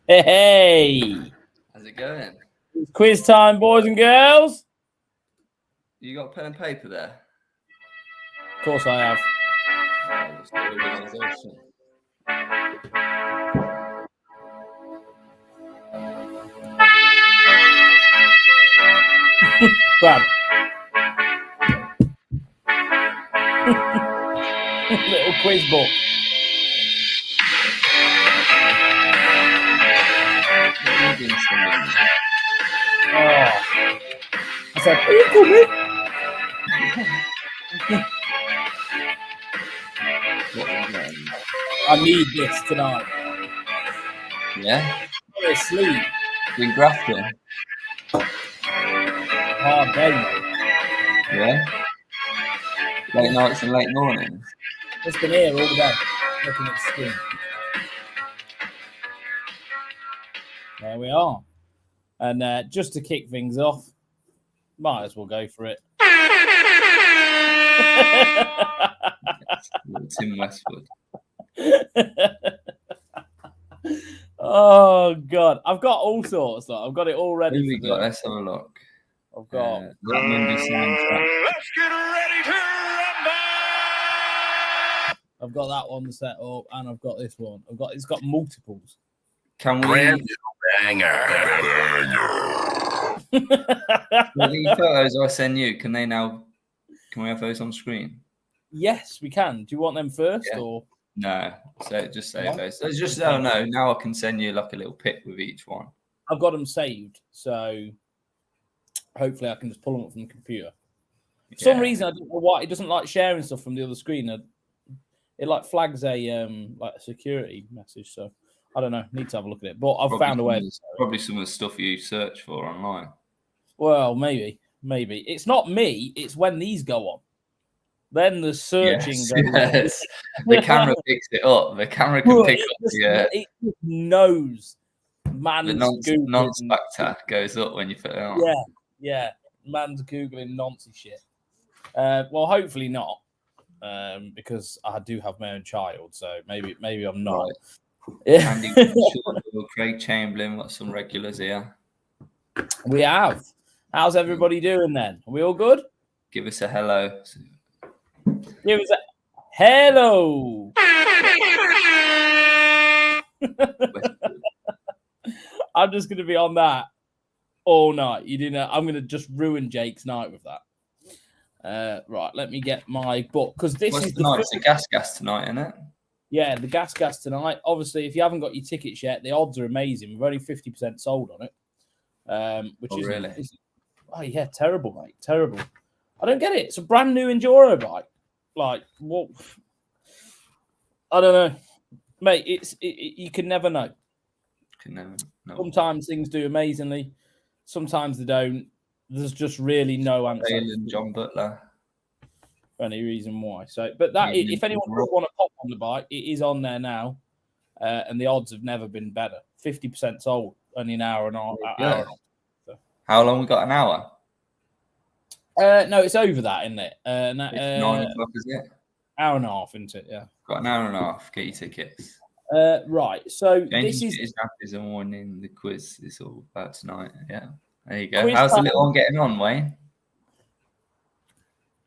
Hey! How's it going? It's quiz time, boys and girls. You got pen and paper there? Of course I have. Let's do organisation. Brad. Little quiz book. Oh. I said, are you coming? I need this tonight. Yeah? I'm asleep. Been grafting? Hard day, mate. Yeah? Late nights and late mornings? Just been here all day, looking at the screen. There we are. And just to kick things off, might as well go for it. Tim Westwood. Oh God, I've got all sorts. Though. I've got it all ready. Who we got? Let's have a look. I've got that Monday soundtrack. Let's get ready to rumble! I've got that one set up, and I've got this one. It's got multiples. Can we? Brand new banger. The photos I send you, can we have those on screen? Yes, we can. Do you want them first, Yeah. or No? So just save those. So just no. Now I can send you like a little pic with each one. I've got them saved, so hopefully I can just pull them up from the computer. For some reason, I don't know why it doesn't like sharing stuff from the other screen. It like flags a like a security message. So I don't know. Need to have a look at it. But I've found a way. Probably some of the stuff you search for online. Well, maybe. It's not me. It's when these go on. Then the searching goes yes. The camera picks it up. The camera can pick up it just knows. The non-spectac goes up when you put it on. Yeah. Man's Googling nonsense shit. Well, hopefully not. Because I do have my own child, so maybe I'm not. Right. Andy Craig Chamberlain, got some regulars here. We have. How's everybody doing then? Are we all good? Give us a hello. Give us a hello. I'm just going to be on that all night. You didn't. I'm going to just ruin Jake's night with that. Right, let me get my book because this is it's the gas tonight, isn't it? Yeah, the gas tonight. Obviously, if you haven't got your tickets yet, the odds are amazing. We're only 50% sold on it, which is really. Oh yeah, terrible, mate, terrible. I don't get it. It's a brand new enduro bike. Like what? I don't know, mate. You can never know. Sometimes things do amazingly. Sometimes they don't. There's just really no answer. Doyle and John Butler. For any reason why. So, but that if anyone does want to pop on the bike, it is on there now, and the odds have never been better. 50% sold, only an hour and a half. So. How long we got? An hour? No, it's over that, isn't it? It's 9 o'clock, is it? Hour and a half, isn't it? Yeah. Got an hour and a half. Get your tickets. Right. So this is a morning. The quiz is all about tonight. Yeah. There you go. Quiz How's the little one getting on, Wayne?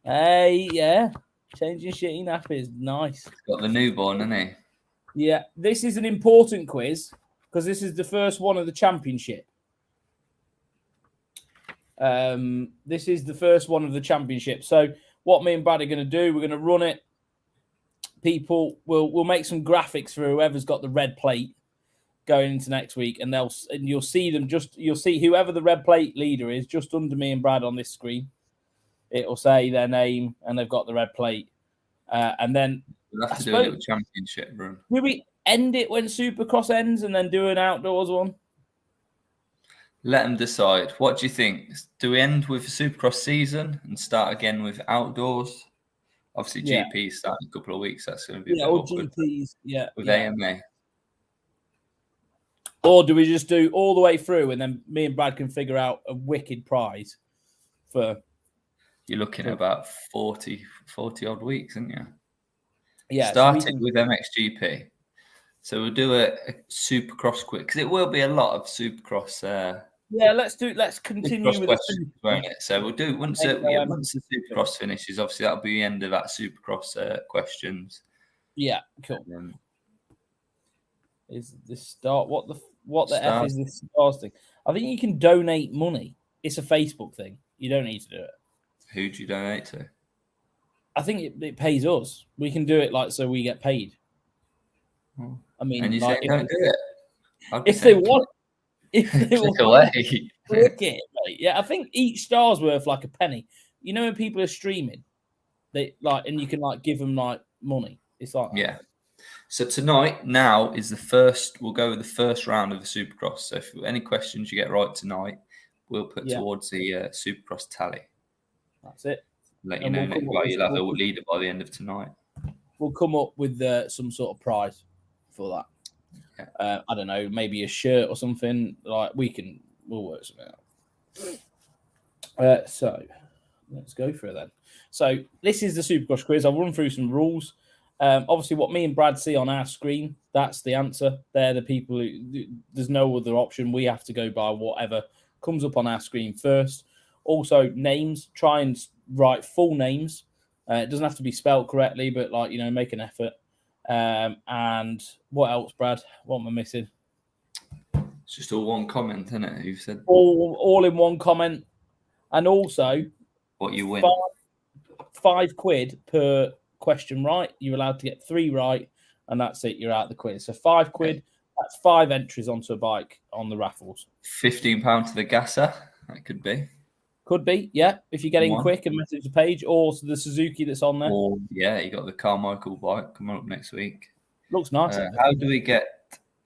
Hey, yeah. Changing shitty nappies. Nice. Got the newborn, hasn't he? Yeah. This is an important quiz because this is the first one of the championship. This is the first one of the championship. So what me and Brad are going to do, we're going to run it. People we'll make some graphics for whoever's got the red plate going into next week, and you'll see them. You'll see whoever the red plate leader is just under me and Brad on this screen. It'll say their name and they've got the red plate, and then we'll have to do a little championship run. Will we end it when Supercross ends and then do an outdoors one? Let them decide. What do you think? Do we end with a Supercross season and start again with outdoors? Obviously, GP start in a couple of weeks. That's going to be all GPs. With AMA. Or do we just do all the way through and then me and Brad can figure out a wicked prize for? You're looking at about 40 odd weeks, aren't you? Yeah. Starting with MXGP. So we'll do a Supercross quick because it will be a lot of Supercross. Yeah, let's continue Supercross with questions, won't it? So we'll do once the Supercross finishes. Obviously, that'll be the end of that Supercross questions. Yeah, cool. Is this start? What the F is this stars thing? I think you can donate money. It's a Facebook thing. You don't need to do it. Who do you donate to? I think it pays us. We can do it so we get paid. I mean, and you say don't do it. If they want, click away. Click it, mate. Yeah, I think each star's worth like a penny. You know when people are streaming, they and you can give them money. It's like yeah. So tonight now is the first. We'll go with the first round of the Supercross. So if any questions you get right tonight, we'll put towards the Supercross tally. That's it. Let you know next. You'll have a leader by the end of tonight. We'll come up with some sort of prize for that. Yeah. I don't know, maybe a shirt or something. We'll work something out. So let's go for it then. So this is the Supercross quiz. I'll run through some rules. Obviously, what me and Brad see on our screen, that's the answer. They're the people there's no other option. We have to go by whatever comes up on our screen first. Also, names. Try and write full names. It doesn't have to be spelled correctly, but make an effort. And what else, Brad? What am I missing? It's just all one comment, isn't it? You've said all in one comment, and also what you win. £5 per question right. You're allowed to get 3 right, and that's it. You're out the quiz. So £5. Okay. That's 5 entries onto a bike on the raffles. £15 to the gasser. That could be. Could be, yeah. If you get in quick and message the page, or the Suzuki that's on there. Or, yeah, you got the Carmichael bike coming up next week. Looks nice. How do we get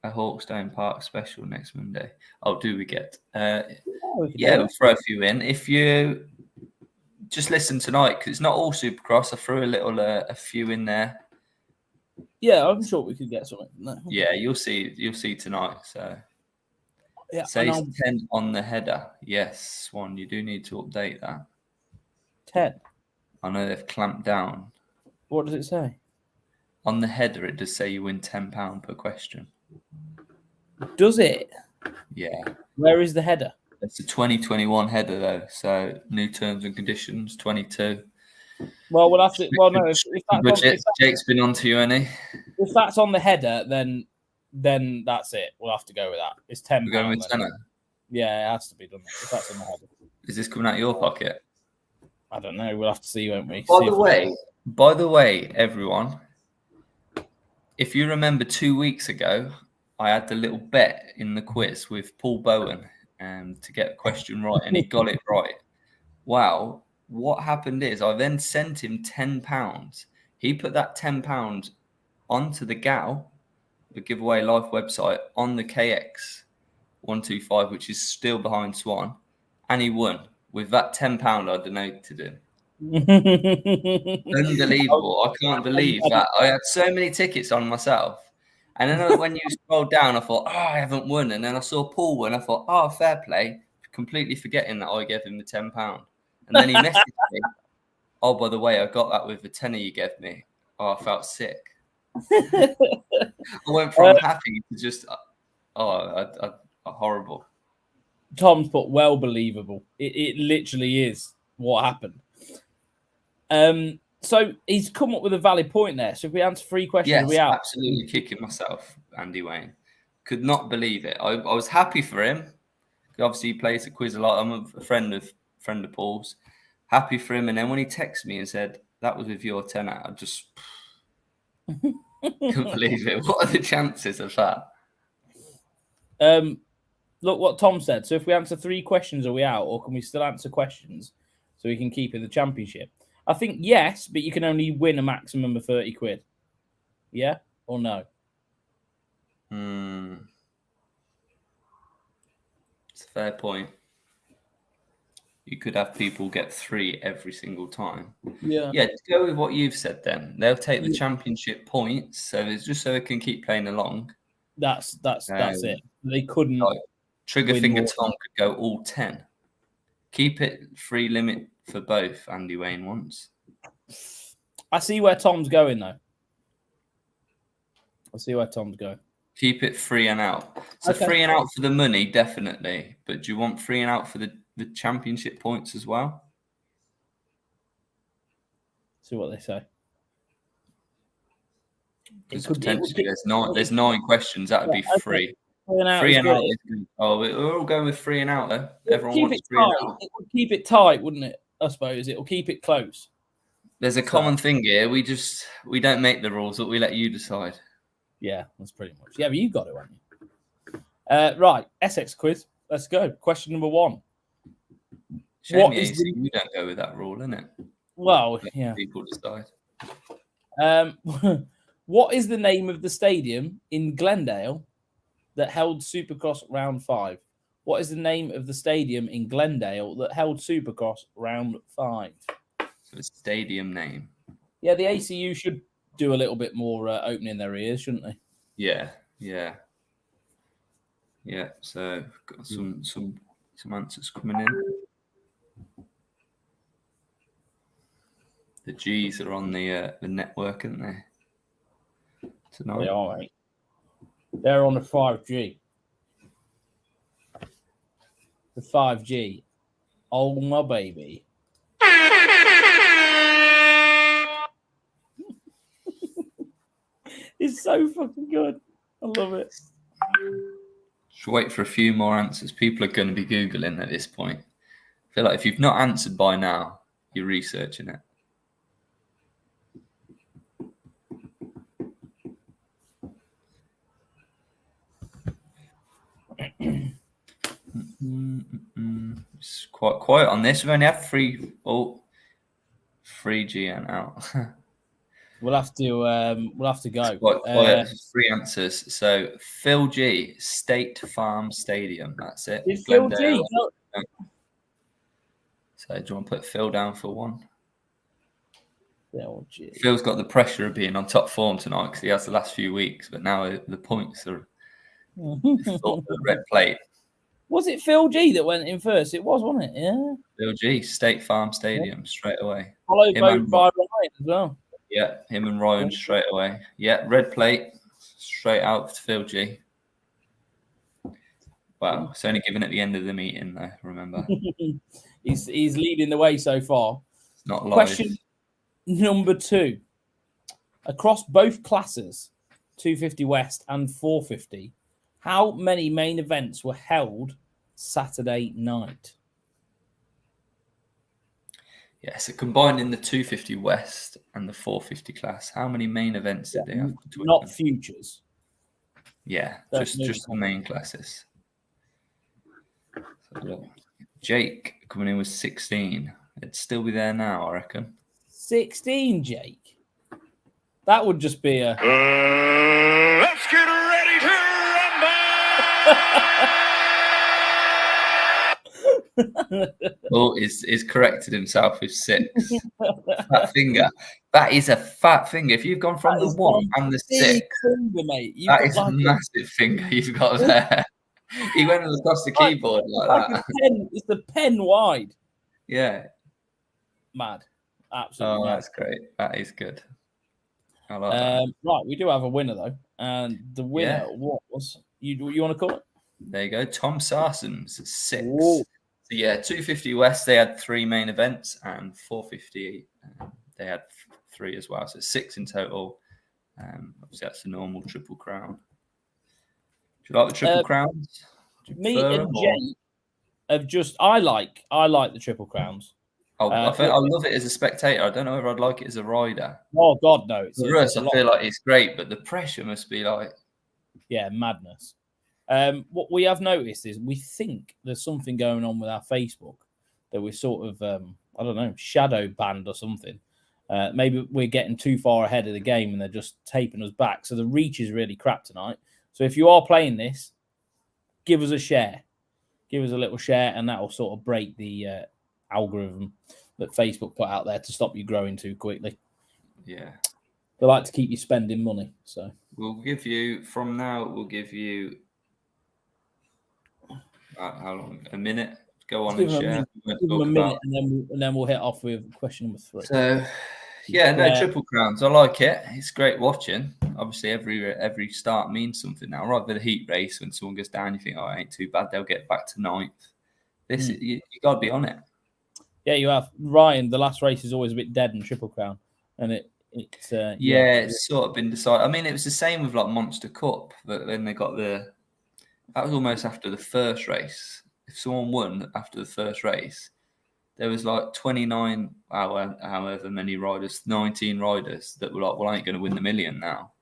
a Hawkstone Park special next Monday? Oh, do we get? We'll throw a few in. If you just listen tonight, because it's not all Supercross, I threw a few in there. Yeah, I'm sure we could get something. No. Yeah, you'll see tonight. So. Yeah, says 10 on the header. Yes, Swan, you do need to update that. 10? I know they've clamped down. What does it say? On the header, it does say you win £10 per question. Does it? Yeah. Where is the header? It's a 2021 header, though. So, new terms and conditions, 22. Well, we'll have to... Well, no, Jake's been on to you, any? If that's on the header, then that's it. We'll have to go with that. It's £10. We're going with tenner. Yeah, it has to be done. If that's on the header. Is this coming out of your pocket? I don't know. We'll have to see, won't we? By the way, everyone, if you remember 2 weeks ago, I had the little bet in the quiz with Paul Bowen to get a question right, and he got it right. Wow. What happened is I then sent him £10. He put that £10 onto the GAL, the giveaway live website, on the KX 125, which is still behind Swan, and he won with that £10 I donated him. Unbelievable. I can't believe that. I had so many tickets on myself, and then when you scrolled down, I thought, I haven't won, and then I saw Paul win. I thought, fair play, completely forgetting that I gave him the £10. And then he messaged me, oh, by the way, I got that with the tenner you gave me. I felt sick. I went from happy to just horrible. Tom's put well believable. It literally is what happened. So he's come up with a valid point there. So if we answer 3 questions, are we out? Absolutely kicking myself, Andy Wayne. Could not believe it. I was happy for him. Obviously, he plays the quiz a lot. I'm a friend of Paul's. Happy for him. And then when he texted me and said that was with your tenner, I just couldn't believe it. What are the chances of that? Look what Tom said. So if we answer 3 questions, are we out? Or can we still answer questions so we can keep in the championship? I think yes, but you can only win a maximum of £30. Yeah or no? It's a fair point. You could have people get 3 every single time. Yeah. Go with what you've said then. They'll take the championship points, so it's just so they can keep playing along. That's it. They couldn't. Trigger finger Tom could go all 10. Keep it free limit for both. Andy Wayne wants. I see where Tom's going though. I see where Tom's going. Keep it free and out. So Okay. free and out for the money, definitely. But do you want free and out for the championship points as well? See what they say. Because potentially there's 9 questions. That would be free. Free and out is good. Oh, we're all going with free and out though. Everyone wants free and out. It would keep it tight, wouldn't it? I suppose it will keep it close. There's a common thing here. We don't make the rules, but we let you decide. Yeah, that's pretty much. Yeah, but you got it, haven't you? Right, Essex quiz. Let's go. Question number 1. Shame you don't go with that rule, isn't it? Well, Let yeah. people decide. What is the name of the stadium in Glendale that held Supercross Round 5? What is the name of the stadium in Glendale that held Supercross Round 5? So a stadium name. Yeah, the ACU should do a little bit more opening their ears, shouldn't they? Yeah. So got some answers coming in. The G's are on the network, aren't they? Tonight. They are, mate. They're on the 5G. The 5G. Oh, my baby. It's so fucking good. I love it. Should wait for a few more answers. People are going to be Googling at this point. I feel like if you've not answered by now, you're researching it. It's quite quiet on this. We only have 3 GN out. We'll have to go. It's quite quiet. 3 answers. So Phil G, State Farm Stadium. That's it. Did Phil G? So do you want to put Phil down for 1? Phil G. Phil's got the pressure of being on top form tonight because he has the last few weeks, but now the points are the red plate. Was it Phil G that went in first? It was, wasn't it? Yeah. Phil G, State Farm Stadium, straight away. Followed by Ryan as well. Yeah, him and Ryan straight away. Yeah, red plate, straight out to Phil G. Wow, it's only given at the end of the meeting, though, remember. He's leading the way so far. It's not live. Question number 2. Across both classes, 250 West and 450, how many main events were held Saturday night? Yeah, so combining the 250 West and the 450 class, how many main events did they have? Not futures. Yeah, just the main classes. So Jake coming in with 16. It'd still be there now, I reckon. 16, Jake. That would just be a... Let's get ready to Oh, he's corrected himself with 6. Fat finger. That is a fat finger. If you've gone from the 1 and the 6, finger, mate. That is a massive finger you've got there. He went across the keyboard like that. It's a pen wide. Yeah. Mad. Absolutely. Oh, that's great. That is good. I like that. Right, we do have a winner though, and the winner was you want to call it? There you go, Tom Sarson's 6. Ooh. So yeah, 250 West they had 3 main events, and 450 they had 3 as well. So 6 in total. Obviously that's the normal Triple Crown. Do you like the Triple Crowns? Me and Jay have just. I like the Triple Crowns. I love it as a spectator. I don't know if I'd like it as a rider. Oh God, no! For us, I feel like it's great, but the pressure must be like, madness. What we have noticed is we think there's something going on with our Facebook that we're sort of, I don't know, shadow banned or something. Maybe we're getting too far ahead of the game and they're just taping us back. So the reach is really crap tonight. So if you are playing this, give us a share. Give us a little share, and that will sort of break the algorithm that Facebook put out there to stop you growing too quickly. Yeah. They like to keep you spending money. So we'll give you, from now, how long? A minute? Go on and share. Give them a minute, and then we'll hit off with question number 3. So, Yeah, no, Triple Crowns. I like it. It's great watching. Obviously, every start means something now. Rather than a heat race, when someone goes down, you think, oh, it ain't too bad. They'll get back to ninth. This you got to be on it. Yeah, you have. Ryan, the last race is always a bit dead in Triple Crown. And it's it's sort of been decided. I mean, it was the same with like Monster Cup, but then they got that was almost after the first race. If someone won after the first race, there was like 29, however many riders, 19 riders that were like, well, I ain't going to win the million now.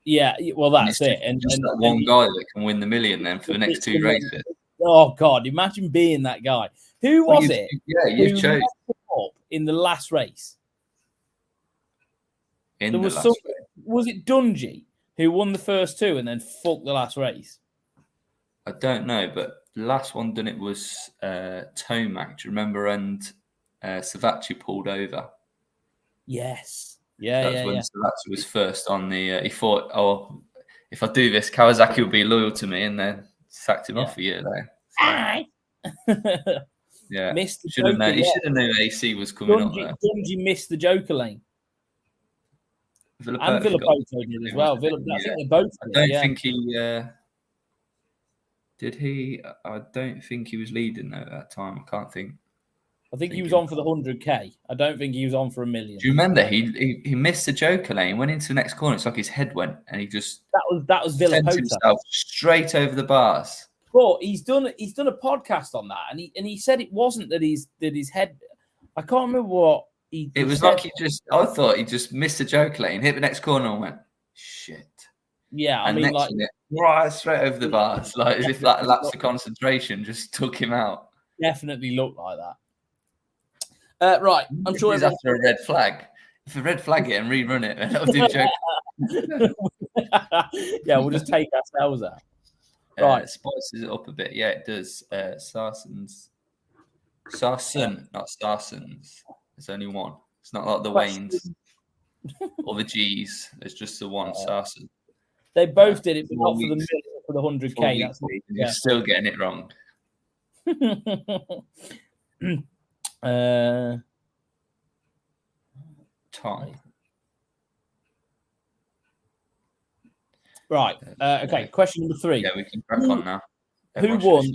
Yeah, well, that's it. And just that one guy that can win the million then for the next two races. Oh, God, imagine being that guy. Who was it? Yeah, you've chosen. Up in the last race? Was it Dungy who won the first two and then fucked the last race? I don't know, but the last one done it was Tomac, do you remember? And Savatgy pulled over. Yes. That's when Savatgy was first on the. He thought, oh, if I do this, Kawasaki will be loyal to me, and then sacked him off a year there. So, yeah, should have known. He should have known AC was coming up there. Dungy missed the Joker lane. And Villapoto did as well. I think they both did. I don't think he did. He? I don't think he was leading though at that time. I can't think. I think he was on for the 100k. I don't think he was on for a million. Do you remember he missed the Joker lane, went into the next corner. It's like his head went, and he just that was Villapoto himself straight over the bars. But he's done a podcast on that, and he said it wasn't that his head. I can't remember what he. It was said. like I thought he just missed the Joker lane, hit the next corner, and went shit. Yeah, I mean, like right straight over the bars, like as if that lapse of concentration just took him out. Definitely looked like that. Right, I'm sure it's after a red flag. If a red flag it and rerun it, then I'll do Joker. Yeah, we'll just take ourselves out. Right, spices it up a bit. Yeah, it does. Sarsen, not Starsons. There's only one. It's not like the Waynes or the G's. It's just the one Sarsen. They both did it, but not for the million, for the 100k. That's you're still getting it wrong. Tom. Right. Okay. Question number 3. Yeah, we can crack on now. Who won?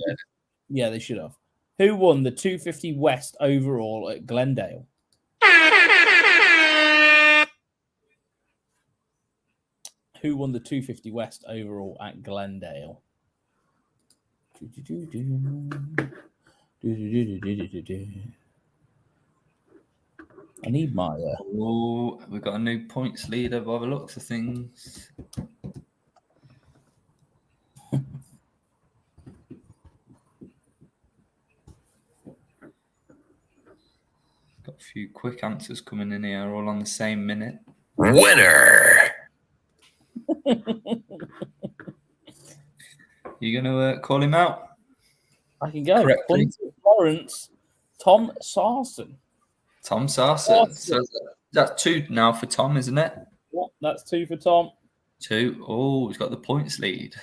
Yeah, they should have. Who won the 250 West overall at Glendale? Who won the 250 West overall at Glendale? I need my. Oh, we've got a new points leader by the looks of things. Got a few quick answers coming in here, all on the same minute. Winner. You gonna call him out? I can go. Florence, Tom Sarsen. Tom Sarsen. So that's 2 now for Tom, isn't it? Yeah, that's 2 for Tom. 2. Oh, he's got the points lead.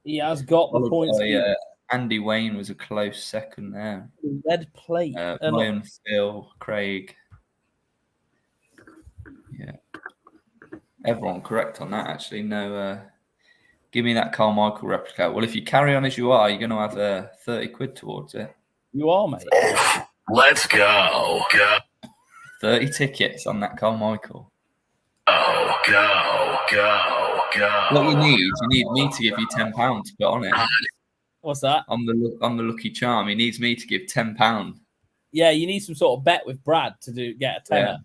He has got the points lead. Andy Wayne was a close second there. Red plate. Ryan, Phil, Craig. Yeah. Everyone correct on that, actually. No, give me that Carmichael replica. Well, if you carry on as you are, you're going to have 30 quid towards it. You are, mate. Let's go. 30 tickets on that Carmichael. Oh, go. What you need me to give you £10 to put on it. What's that? I'm the lucky charm. He needs me to give £10. Yeah, you need some sort of bet with Brad to get a tenner. Yeah.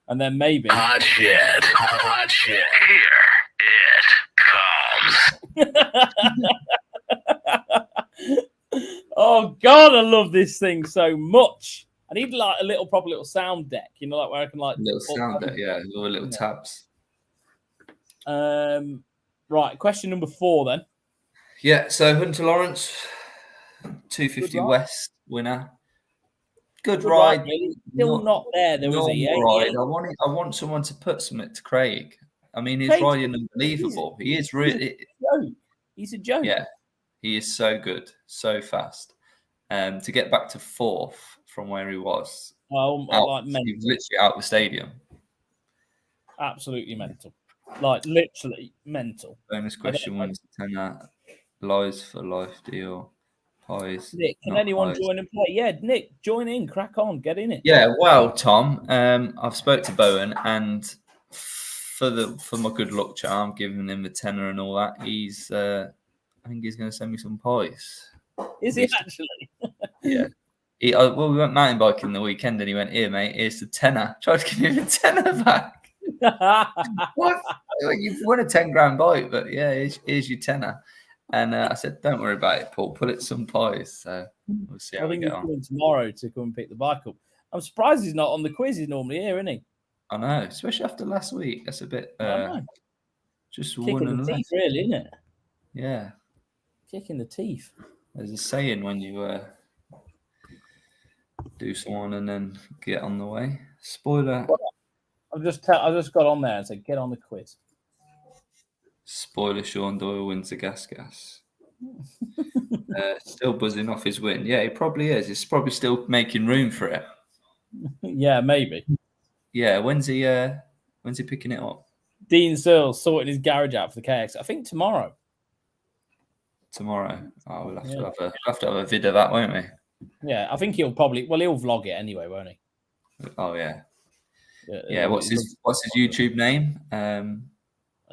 And then maybe. Hot shit. Here it comes. Oh, God, I love this thing so much. I need like a proper little sound deck, like where I can like. Little sound deck, yeah, with little tabs. Right, question number 4 then. Yeah, so Hunter Lawrence, 250 West winner. Good ride. Really. Still not there. There was a ride. I want someone to put something to Craig. I mean, he's riding unbelievable. He is really. He's a joke. Yeah, he is so good, so fast. To get back to 4th from where he was. He was literally out of the stadium. Absolutely mental. Like, literally mental. Bonus question wins a tenner. Lies for life deal. Pies. Nick, can not anyone pies. join and play? Yeah, Nick, join in, crack on, get in it. Yeah, well, Tom, I've spoke to Bowen, and for my good luck charm, giving him a tenner and all that, I think he's going to send me some pies. Is he actually? Yeah. Well, we went mountain biking the weekend, and he went, "Here, mate, here's the tenner." Tried to give him a tenner back. What? You've won a 10 grand bike, but yeah, here's your tenner. And I said, "Don't worry about it, Paul. Put it some pies." So we'll see how I we think get he's on. coming tomorrow to come and pick the bike up. I'm surprised he's not on the quiz. He's normally here, isn't he? I know, especially after last week. That's a bit I know. just Kick one in the and teeth, less. really, isn't it? Yeah, Kick in the teeth. there's a saying when you do someone and then get on the way. Spoiler. I just got on there and said, get on the quiz. Spoiler: Sean Doyle wins the gas. Still buzzing off his win. Yeah, he probably is. He's probably still making room for it. Yeah, maybe. Yeah, when's he picking it up? Dean Searles sorting his garage out for the KX. I think tomorrow. Tomorrow. Oh, we'll have to have a vid of that, won't we? Yeah, I think he'll vlog it anyway, won't he? Oh yeah. Yeah. What's his YouTube name?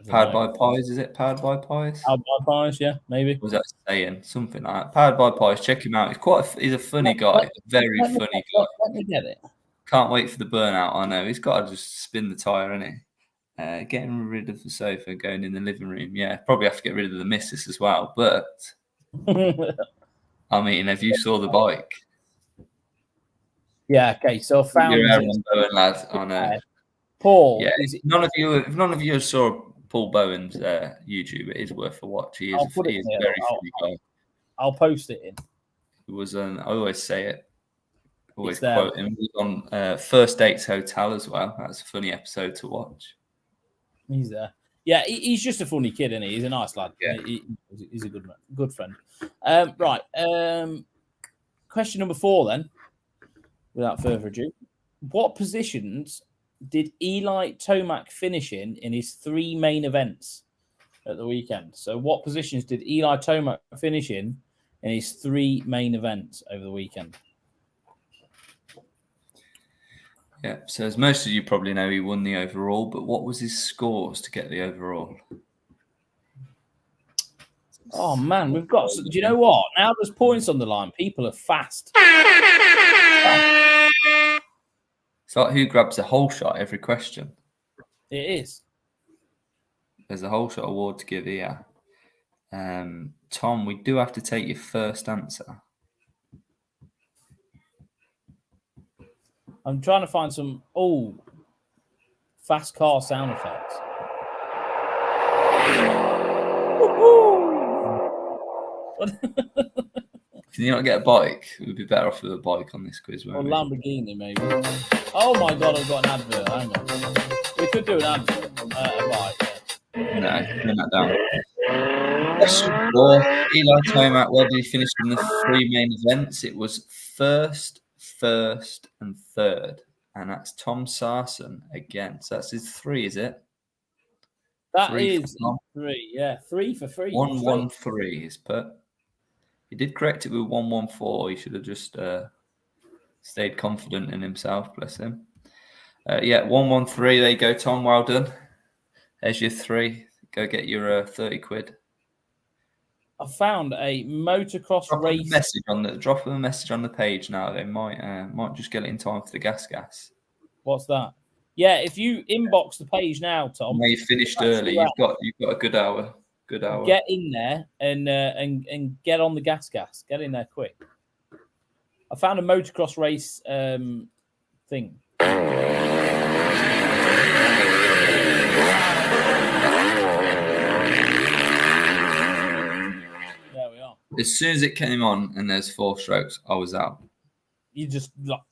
Powered by Pies, is it? Powered by Pies? Powered by Pies, yeah, maybe. What was that saying? Something like that. Powered by Pies. Check him out. He's a funny guy. Very funny guy. Let me get it. Can't wait for the burnout. I know. He's got to just spin the tyre, isn't he? Getting rid of the sofa, going in the living room. Yeah, probably have to get rid of the missus as well. But I mean, if you saw the bike. Yeah, okay. So I found your Aaron Bowen lad. I know. Paul. Yeah, if none of you saw Paul Bowen's YouTube, it is worth a watch. He is a very funny guy. I'll post it in. It was I always say it. Always quote him. He was on First Dates Hotel as well. That's a funny episode to watch. He's there. Yeah, he's just a funny kid, isn't he? He's a nice lad. Yeah. He's a good friend. Right. Question number 4 then, without further ado. What positions did Eli Tomac finish in his 3 main events at the weekend? So what positions did Eli Tomac finish in his 3 main events over the weekend? Yeah, so as most of you probably know, he won the overall, but what was his scores to get the overall? Oh, man, we've got... Do you know what? Now there's points on the line. People are fast. It's like who grabs a whole shot every question. It is. There's a whole shot award to give here. Tom, we do have to take your first answer. I'm trying to find some fast car sound effects. Can you not get a bike? We'd be better off with a bike on this quiz, Or wouldn't we? Lamborghini, maybe. Oh my god, I've got an advert. Hang on. We could do an advert. A bike. No, turn that down. Question 4. Eli Tomac, where did he finish in the 3 main events? It was first, and third. And that's Tom Sarson again. So that's his 3, is it? That 3 is 3. Yeah, 3 for 3. 113 is put. He did correct it with 114. He should have just stayed confident in himself. Bless him. 113. There you go, Tom. Well done. There's your 3. Go get your 30 quid. I found a motocross race. Drop them a message on the page now. They might just get it in time for the gas. What's that? Yeah, if you inbox the page now, Tom. You finished early. You've got a good hour. Good hour. Get in there and get on the gas. Get in there quick. I found a motocross race thing. There we are. As soon as it came on and there's 4 strokes, I was out. You just like.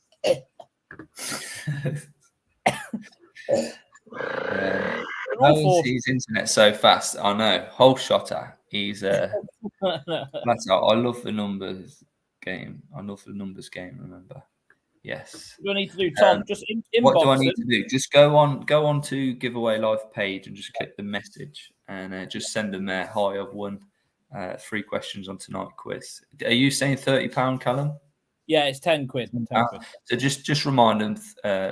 How is his internet so fast? I know. Whole shotter. He's that's how, I love the numbers game. Remember. Yes. What do I need to do, Tom? Just inbox What do I need them. to do? Just go on to giveaway live page and just click the message and just send them there. Hi, I've won 3 questions on tonight quiz. Are you saying £30, Callum? Yeah, it's 10 quid. 10 quid. So just remind them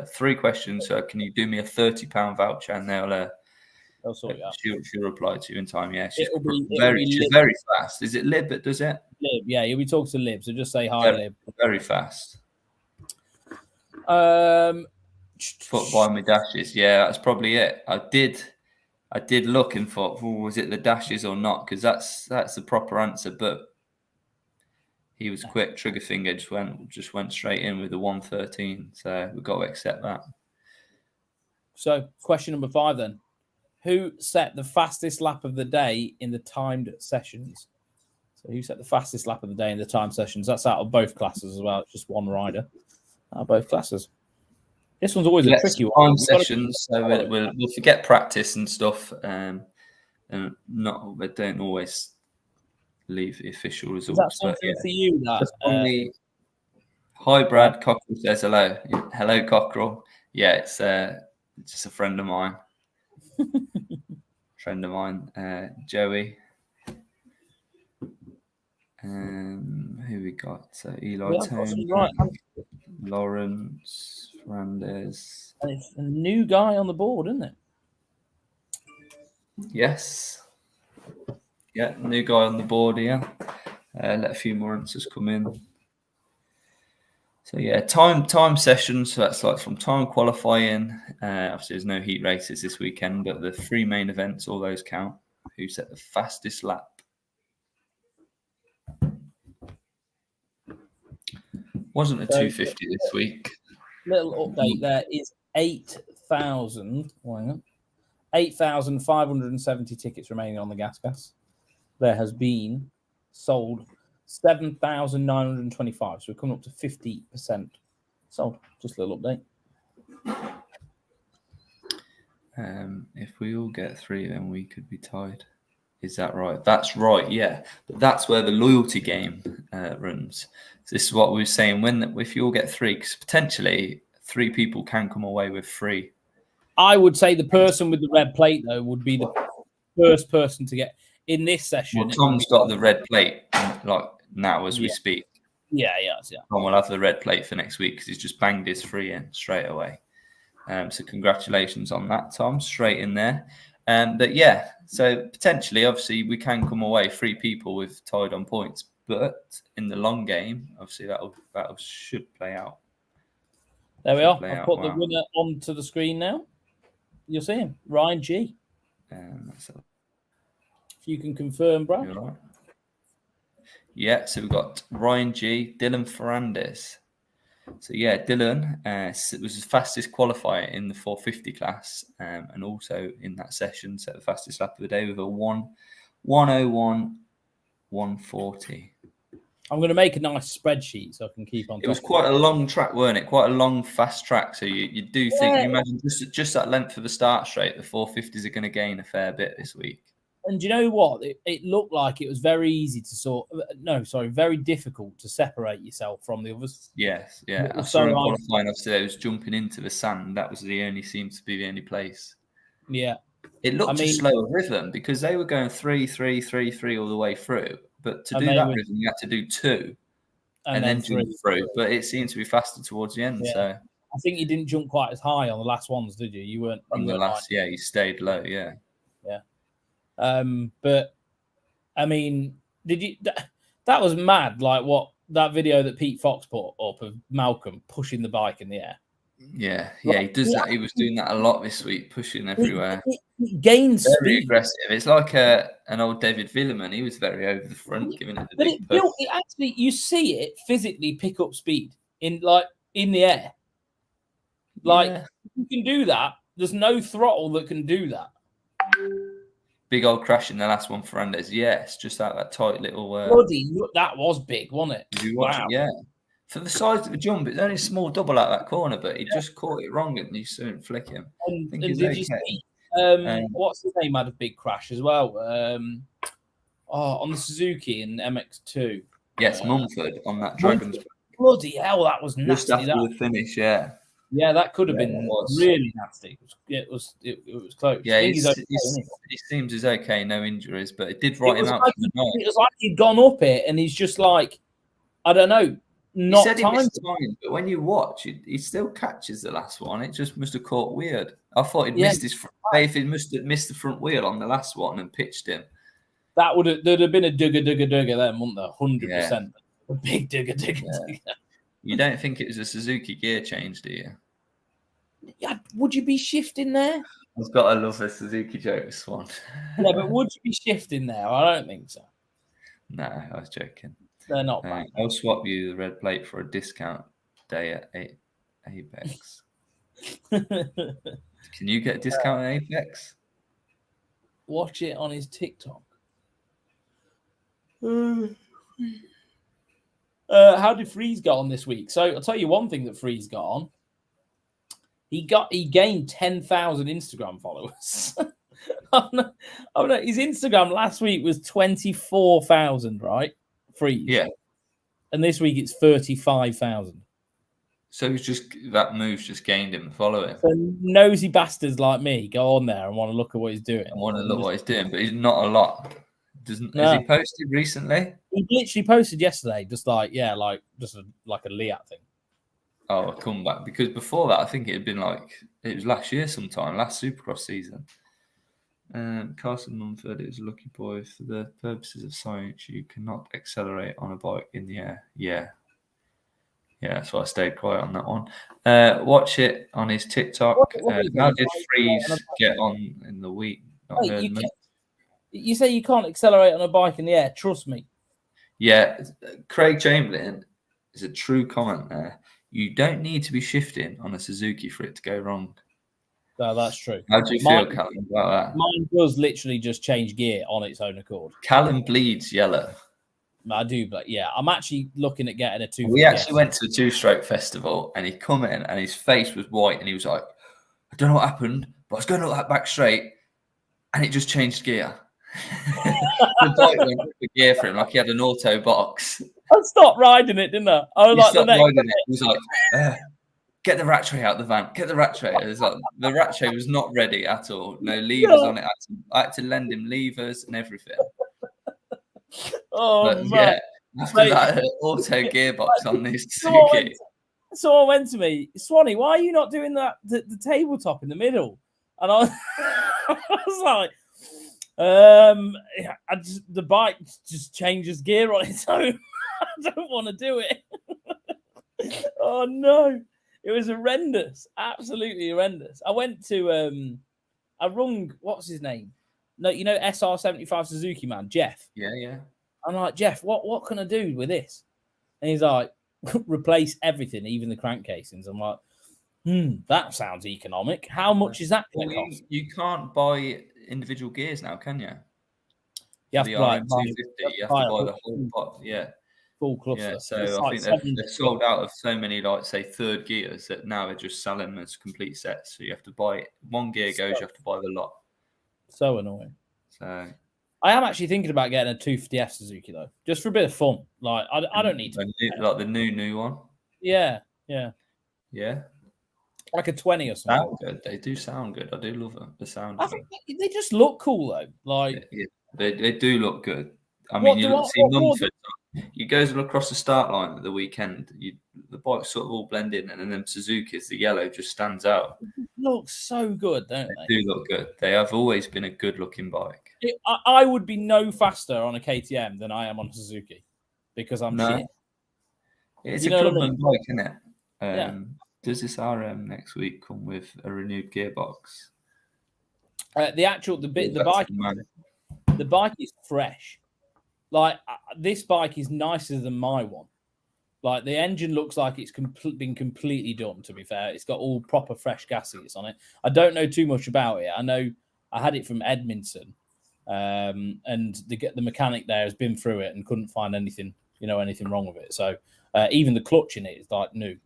3 questions. So can you do me a £30 voucher? And They'll sort it out. She'll reply to you in time. Yeah, she's Lib. very fast. Is it Lib that does it? Lib, yeah, you'll be talking to Lib. So just say hi, Lib. Very fast. Foot by my dashes. Yeah, that's probably it. I did look and thought, was it the dashes or not? Because that's the proper answer. But he was quick. Trigger finger just went straight in with the 113. So we've got to accept that. So question number 5 then. Who set the fastest lap of the day in the timed sessions? So who set the fastest lap of the day in the timed sessions? That's out of both classes as well. It's just one rider out of both classes. This one's always a tricky one. Time sessions, so we'll forget practice and stuff, and they don't always leave the official results. Is that something for you? Hi, Brad. Cockrell says hello. Hello, Cockrell. Yeah, it's just a friend of mine. Joey. Who we got? So Eli Tone, right. Lawrence, Fernandez. And it's a new guy on the board, isn't it? Yes. Yeah, new guy on the board here. Let a few more answers come in. So yeah, time sessions. So that's like from time qualifying. Obviously, there's no heat races this weekend, but the 3 main events, all those count. Who set the fastest lap? Wasn't a 250 this week. Little update there is 8,570 tickets remaining on the gas. There has been sold 7,925. So we're coming up to 50% sold. Just a little update. If we all get 3, then we could be tied. Is that right? That's right, yeah. But that's where the loyalty game runs. So this is what we were saying. If you all get 3, because potentially 3 people can come away with 3. I would say the person with the red plate, though, would be the first person to get in this session. Well, Tom's got the red plate like now as we speak. Yeah. Tom will have the red plate for next week because he's just banged his 3 in straight away. So congratulations on that, Tom. Straight in there. But yeah, so potentially, obviously, we can come away 3 people with tied on points. But in the long game, obviously, that should play out. There we are. I'll put the winner onto the screen now. You'll see him, Ryan G. If you can confirm, Brad. You're right. Yeah, so we've got Ryan G, Dylan Ferrandis. So yeah, Dylan was his fastest qualifier in the 450 class, and also in that session set the fastest lap of the day with a 1:01:140. I'm going to make a nice spreadsheet so I can keep on. It was quite a long track, weren't it? Quite a long, fast track. So you do think, you imagine just that length of the start straight, the 450s are going to gain a fair bit this week. And do you know what? It looked like it was very easy to very difficult to separate yourself from the others. Yes, yeah. I saw him qualifying, obviously, it was jumping into the sand. That was seemed to be the only place. Yeah. It looked a slower rhythm because they were going 3, 3, 3, 3 all the way through. But to do that rhythm, you had to do 2 and then jump through. But it seemed to be faster towards the end. Yeah. So I think you didn't jump quite as high on the last ones, did you? You weren't on the last. Yeah, you stayed low. Yeah. Yeah. But I mean, did you? That was mad. Like that video that Pete Fox put up of Malcolm pushing the bike in the air. Yeah, he does that. He was doing that a lot this week, pushing everywhere. He gains very speed. Aggressive. It's like an old David Villeman. He was very over the front, giving it the big push. It actually, you see it physically pick up speed in the air. You can do that. There's no throttle that can do that. Big old crash in the last one for Fernandez. Yes, just that tight little. Bloody, that was big, wasn't it? Did you watch it? Yeah. For the size of the jump, it's only a small double out that corner, but he just caught it wrong and you soon flick him. And did you see? What's his name had a big crash as well? On the Suzuki in MX2. Yes, Mumford on that Dragon's. bloody hell, that was Just nasty. after the finish, yeah. Yeah, that could have Yeah, been it was. really nasty. It was close. Yeah, I think he's okay, isn't he seems he's okay, no injuries, but it did he? write It him was out like for the night. it was like he'd gone up it, and he's just like, I don't know, He not said he timed. missed time, but when you watch, he still catches the last one. It just must have caught weird. I thought he'd missed his front. If he must have missed the front wheel on the last one and pitched him. There'd have been a dugger then, wouldn't there? 100%. A big dugger. You don't think it was a Suzuki gear change, do you? Yeah, would you be shifting there? I've got to love a Suzuki joke, Swan. Yeah, but would you be shifting there? I don't think so. No, I was joking. They're not bad. I'll swap you the red plate for a discount day at Apex. Can you get a discount at Apex? Watch it on his TikTok. How did Freeze get on this week? So I'll tell you one thing that Freeze got on. He gained 10,000 Instagram followers. Oh no, his Instagram last week was 24,000, right? Freeze. Yeah. And this week it's 35,000. So it's just that move's just gained him following. So nosy bastards like me go on there and want to look at what he's doing. I want to look what he's doing, but he's not a lot. Has he posted recently? He literally posted yesterday, just like a Liat thing. Oh, a comeback. Because before that, I think it had been it was last year sometime, last Supercross season. Carson Mumford is a lucky boy. For the purposes of science, you cannot accelerate on a bike in the air. Yeah, that's why I stayed quiet on that one. Watch it on his TikTok. How did Freeze get on in the week? You say you can't accelerate on a bike in the air. Trust me. Yeah, Craig Chamberlain is a true comment there. You don't need to be shifting on a Suzuki for it to go wrong. No, that's true. How do you feel, Callum, about that? Mine does literally just change gear on its own accord. Callum bleeds yellow. I do, but yeah, I'm actually looking at getting a 250. We actually went to the two-stroke festival, and he come in, and his face was white, and he was like, I don't know what happened, but I was going to that back straight, and it just changed gear. The bike went up the gear for him like he had an auto box. I stopped riding it, didn't I? I was He was like, get the rat tray out the van. Get the rat tray. It was like the rat tray was not ready at all. No levers on it. I had to lend him levers and everything. Oh, but man. Yeah, after that auto gearbox on this Suzuki. Someone went to me, Swanee, why are you not doing the tabletop in the middle? And I was like, the bike just changes gear on its own. I don't want to do it. Oh no, it was horrendous, absolutely horrendous. I went to I rung, what's his name? No, you know SR75 Suzuki man, Jeff. Yeah. I'm like, Jeff, what can I do with this? And he's like, replace everything, even the crank casings. I'm like, that sounds economic. How much is that going to cost? You can't buy individual gears now, can you? You have the to buy RM250, you have to buy the whole pot. Yeah. Full cluster. Yeah, so I think they're sold out of so many, say, third gears that now they're just selling them as complete sets. So you have to buy one gear goes, you have to buy the lot. So annoying. So I am actually thinking about getting a 250F Suzuki though, just for a bit of fun. Like I don't need to like the new one. Yeah. Like a 20 or something. Sound good. They do sound good. I do love them. The sound. I think they just look cool though. Like they do look good. I mean, you see Mumford. He goes across the start line at the weekend. The bikes sort of all blend in, and then Suzuki's, the yellow just stands out. It looks so good, don't they? They do look good. They have always been a good-looking bike. I would be no faster on a KTM than I am on a Suzuki because I'm shit. It's a clubman bike, isn't it? Does this RM next week come with a renewed gearbox? The bike is fresh. Like this bike is nicer than my one. Like the engine looks like it's been completely done. To be fair, it's got all proper fresh gaskets on it. I don't know too much about it. I know I had it from Edmondson, and the mechanic there has been through it and couldn't find anything wrong with it. So even the clutch in it is like new.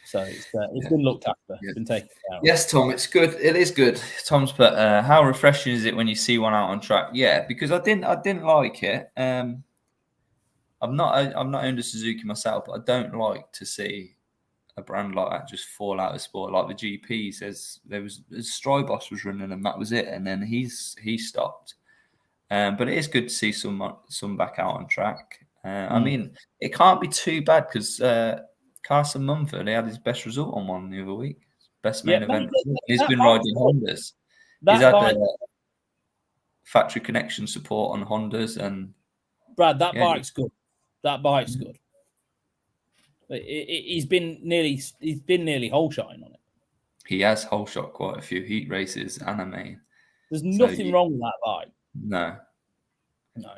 So it's been looked after. It's been taken care of. Yes, Tom, it's good. It is good. Tom's put, how refreshing is it when you see one out on track? Yeah, because I didn't like it. I I'm not owned a Suzuki myself, but I don't like to see a brand like that just fall out of sport. Like the GP says, Strybos was running and that was it, and then he stopped. But it is good to see some back out on track. I mean, it can't be too bad because Carson Mumford, he had his best result on one the other week, best main event. He's been riding Hondas. He's had factory connection support on Hondas, and Brad, that bike's good. That bike's good. He's been nearly whole shine on it. He has whole shot quite a few heat races and a main. There's nothing wrong with that bike. No,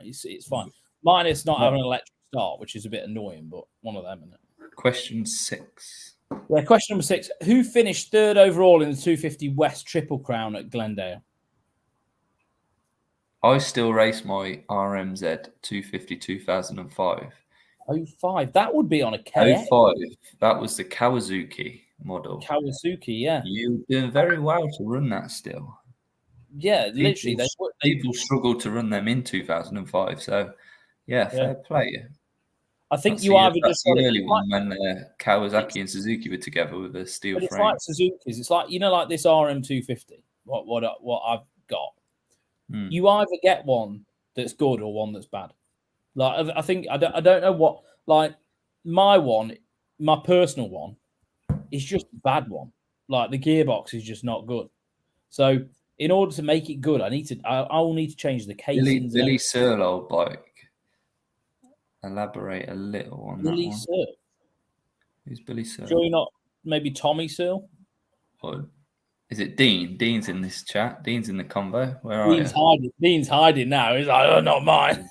it's fine. Minus not having an electric start, which is a bit annoying, but one of them, isn't it? Question 6. Yeah, question number 6. Who finished 3rd overall in the 250 West Triple Crown at Glendale? I still race my RMZ 250 2005. 05. That would be on a KX. 05. That was the Kawasaki model. Kawasaki, yeah. You're doing very well to run that still. Yeah, literally. People struggled to run them in 2005. So, yeah, fair play. I think you either just the early one when Kawasaki and Suzuki were together with a steel frame. It's like Suzuki's. It's like, like this RM250, what I've got. You either get one that's good or one that's bad. Like I think I don't know what, like my personal one is just a bad one. Like the gearbox is just not good. So in order to make it good, I'll need to change the casings. Billy Searle bike. Elaborate a little on Billy that Searle. Who's Billy Searle? Sure you're not maybe Tommy Searle? Is it Dean? Dean's in this chat. Dean's in the convo. Where are you? Dean's hiding now. He's like, oh, not mine.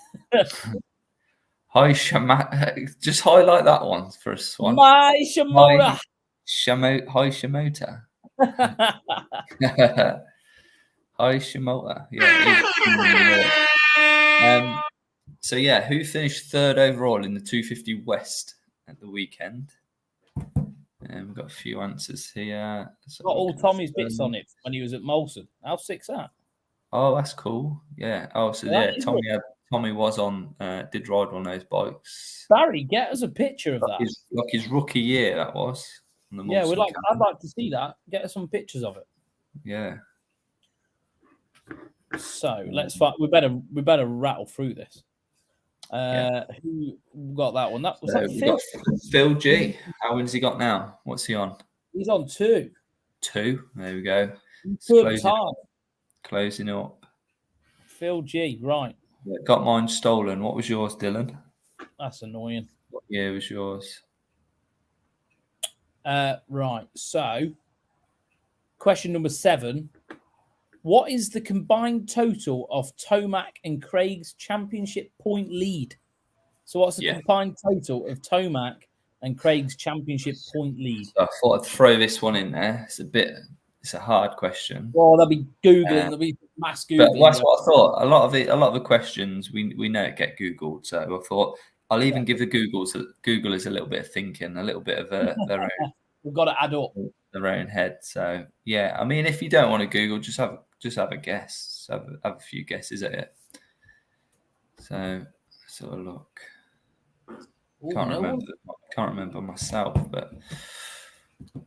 Hi, just highlight that one for us. My Shimota. Hi, Shimota. Hi, Shimota. Yeah. So, yeah, who finished 3rd overall in the 250 West at the weekend? We've got a few answers here. Got all Tommy's bits on it when he was at Molson. How sick's that? Oh, that's cool. Yeah. Oh, so yeah, Tommy was on, did ride one of those bikes. Barry, get us a picture of that. His rookie year, that was. Yeah, I'd like to see that. Get us some pictures of it. Yeah. So let's find. We better rattle through this. Who got that one? That was Phil. Phil G. How many's he got now? What's he on? He's on 2. 2. There we go. Closing up. Phil G. Right. Yeah, got mine stolen. What was yours, Dylan? That's annoying. What year was yours? Right. So, question number 7. What is the combined total of Tomac and Craig's championship point lead? So what's the combined total of Tomac and Craig's championship point lead? So I thought I'd throw this one in there. It's a hard question. Well, they'll be Googling, there'll be mass Googling. But that's what I thought. A lot of the questions we know get Googled. So I thought I'll even give the Googlers a little bit of thinking, a little bit of their own. We've got to add up their own head. So yeah, I mean, if you don't want to Google, just have a guess. Have a few guesses at it. So let's have a look. Can't remember myself, but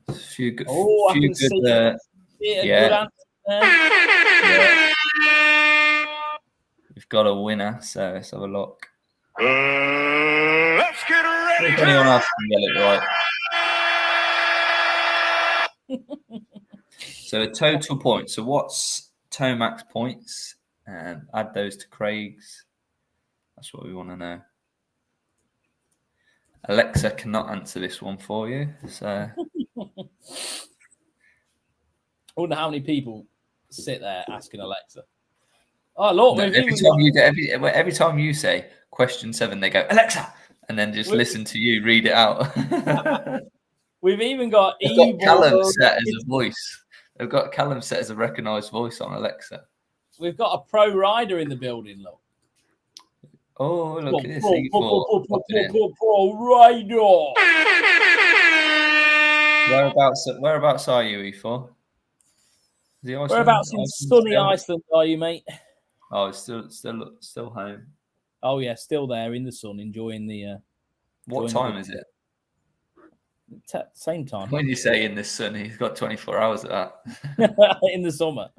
a few good. Oh, few I can good. Good answer there. We've got a winner, so let's have a look. Let's get ready. If anyone else can get it right. So a total point. So what's Tomac's points? And add those to Craig's. That's what we want to know. Alexa cannot answer this one for you. So I wonder how many people sit there asking Alexa. Oh look! No, every time you say question 7, they go Alexa, and then just listen to you read it out. We've even got Callum set as a voice. They've got Callum set as a recognised voice on Alexa. We've got a pro rider in the building. Look. Oh, look at this. Pro rider. Whereabouts are you, E4? Whereabouts in sunny Iceland are you, mate? Oh, it's still home. Oh yeah, still there in the sun, enjoying the. What time is it? Same time. When you say in the sun, he's got 24 hours of that. In the summer.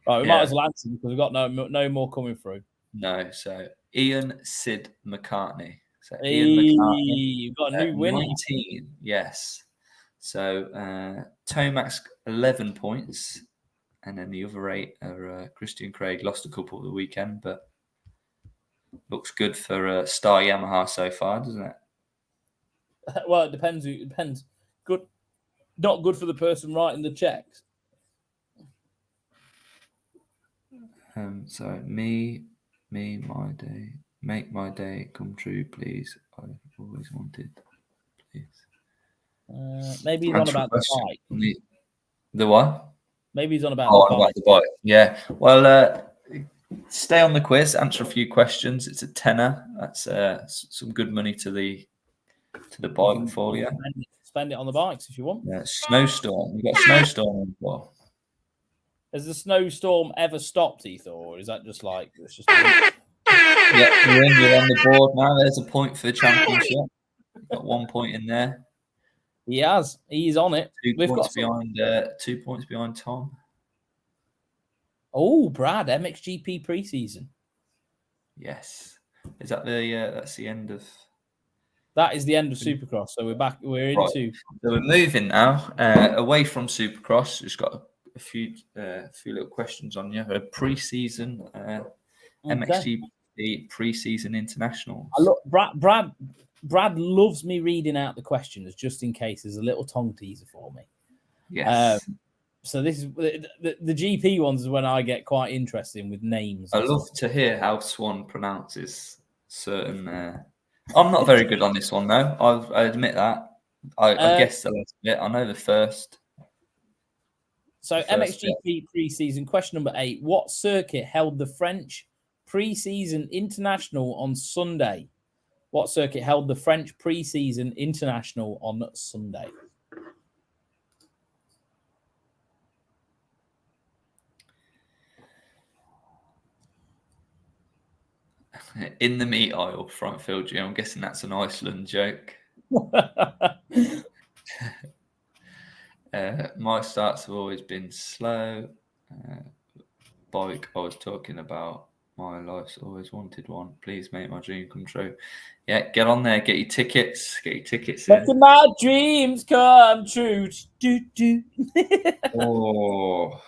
Right, we might as well answer because we've got no more coming through. No, so Ian Sid McCartney. So Hey, Ian McCartney. You've got a new winner. 19, yes. So Tomac's 11 points, and then the other 8 are Christian Craig. Lost a couple at the weekend, but looks good for Star Yamaha so far, doesn't it? Well, it depends. It depends. Good, not good for the person writing the checks. So my day, make my day come true, please. I've always wanted, please. Maybe he's on about the bike. The what? Maybe he's on about the bike. About the bike. Yeah. Well, stay on the quiz, answer a few questions. It's a tenner. That's some good money to the bike for you. Spend it on the bikes if you want. Yeah, snowstorm. You got a snowstorm as well. Has the snowstorm ever stopped, Ethan, or is that just like it's just? Yeah, you're on the board now. There's a point for the championship. Got 1 point in there. He has. He's on it. 2 points behind. 2 points behind Tom. Oh, Brad, MXGP preseason. Yes. Is that the? That's the end of. That is the end of Supercross. So we're back. We're into. So we're moving now away from Supercross. Just got a few little questions on you. A preseason MXGP preseason international. I look, Brad loves me reading out the questions just in case there's a little tongue teaser for me. Yes. So this is the GP ones is when I get quite interesting with names. I love to hear how Swan pronounces certain. I'm not very good on this one though. I admit that. I guess the last bit. I know the first. So MXGP preseason question number 8. What circuit held the French preseason international on Sunday? What circuit held the French preseason international on Sunday? In the meat aisle, front field gym. I'm guessing that's an Iceland joke. My starts have always been slow. Bike, I was talking about. My life's always wanted one. Please make my dream come true. Yeah, get on there. Get your tickets. Making my dreams come true. Oh.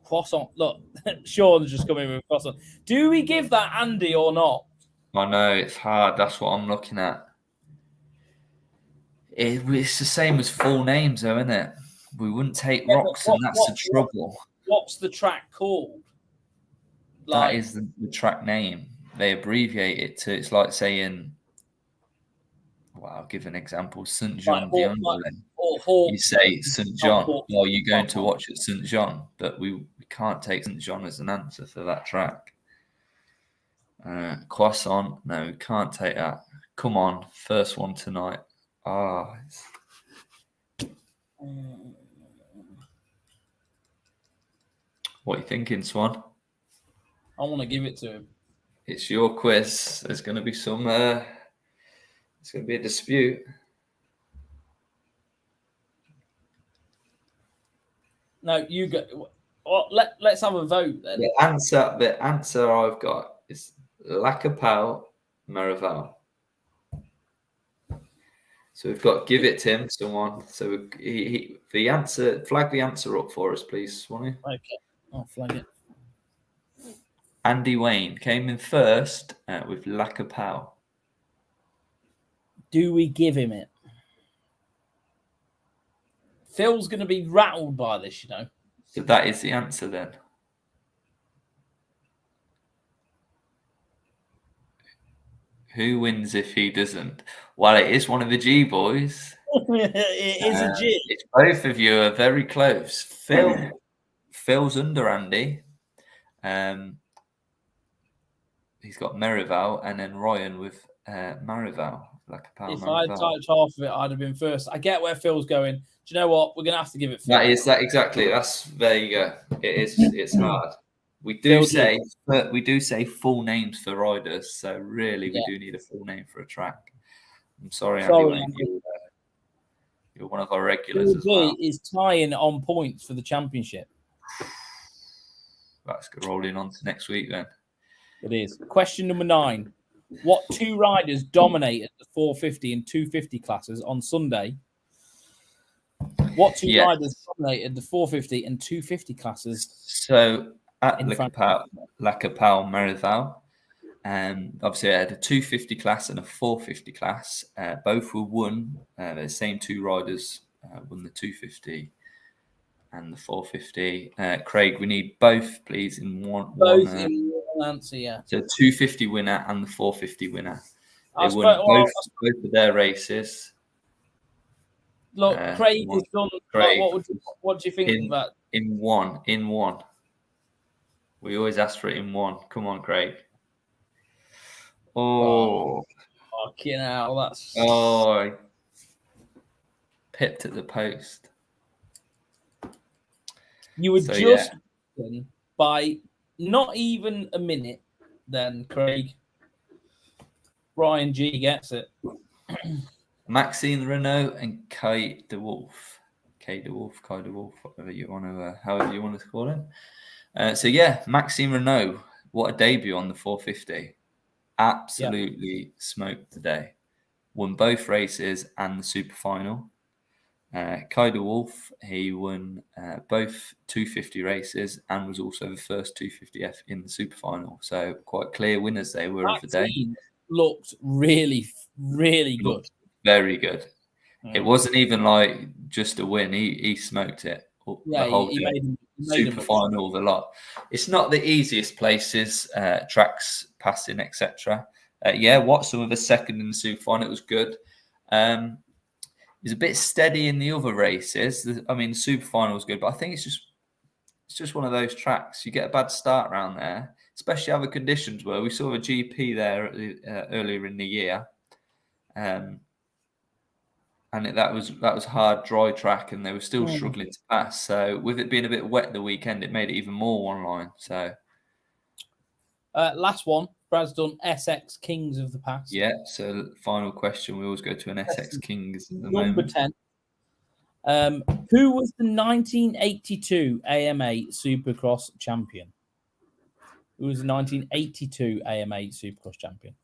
Croissant. Look, Sean's just coming with croissant. Do we give that Andy or not? I know, it's hard. That's what I'm looking at. It's the same as full names, though, isn't it? We wouldn't take rocks, and that's the trouble. What's the track called? That is the track name. They abbreviate it to, it's like saying, well, I'll give an example, St. John de Underlin. You say St. John, well, you're going to watch at St. John, but we can't take St. John as an answer for that track. Croissant, no, we can't take that. Come on, first one tonight. What are you thinking, Swan? I want to give it to him. It's your quiz. There's going to be some. It's going to be a dispute. No, you go. Well, let's have a vote then. The answer I've got is Lacapelle Maraval. So we've got give it to him, someone. So the answer, flag the answer up for us, please, Swanee. Okay, I'll flag it. Andy Wayne came in first with Lacapelle. Do we give him it? Phil's going to be rattled by this, you know. So that is the answer then. Who wins if he doesn't? Well, it is one of the G boys. It is a G. It's both of you are very close. Phil's under Andy. He's got Merival, and then Ryan with Marival. If I typed half of it, I'd have been first. I get where Phil's going. Do you know what? We're going to have to give it Phil. That is that exactly. There you go. It is. It's hard. We do say full names for riders, so really we do need a full name for a track. I'm sorry, Andy. You're one of our regulars as well. Is tying on points for the championship. Let's go rolling on to next week then. It is. Question number 9. What 2 riders dominated the 450 and 250 classes on Sunday? What 2 riders dominated the 450 and 250 classes? So at Lacapau Merival, obviously I had a 250 class and a 450 class. Both were won. The same 2 riders won the 250 and the 450. Craig, we need both, please, in one. In one answer, yeah. So 250 winner and the 450 winner. They won both of their races. Look, Craig has done. Craig, what do you think about? In one. We always ask for it in one. Come on, Craig. Fucking hell, that's. Pipped at the post. You were just by not even a minute. Then Craig. Ryan G gets it. Maxime Renault and Kai de Wolf, whatever you want to, however you want to call him. Maxime Renault, what a debut on the 450! Absolutely smoked today. Won both races and the super final. Kai de Wolf, he won both 250 races and was also the first 250F in the super final. So quite clear winners they were of the day. Looked really, really good. Very good. It wasn't even like just a win. He smoked it. The whole he made super final, the lot. It's not the easiest places, tracks, passing, etc. Watson with a second in the super final. It was good. He's a bit steady in the other races. The super final was good, but I think it's just one of those tracks. You get a bad start around there, especially how the conditions were. We saw a GP there earlier in the year. And that was hard, dry track, and they were still struggling to pass. So with it being a bit wet the weekend, it made it even more one line. So last one, Brad's done SX Kings of the past. Yeah. So final question, we always go to an SX Kings at the number moment. 10. Who was the 1982 AMA Supercross champion? Who was the 1982 AMA Supercross champion?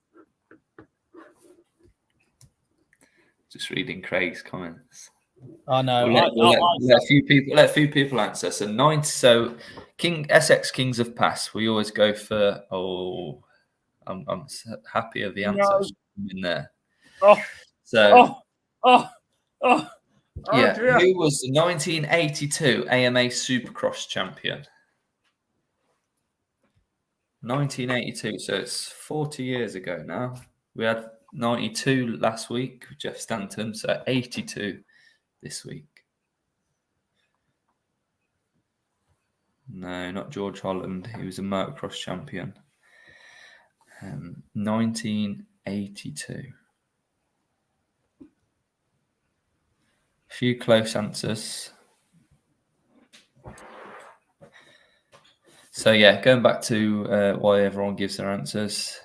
Just reading Craig's comments. I know. Let a few people answer. So SX Kings of Pass. We always go for. I'm happy of the answers in there. Who was the 1982 AMA Supercross champion? 1982. So it's 40 years ago now. We had 92 last week with Jeff Stanton, so 82 this week. No, not George Holland. He was a motocross champion. 1982. A few close answers. So going back to why everyone gives their answers.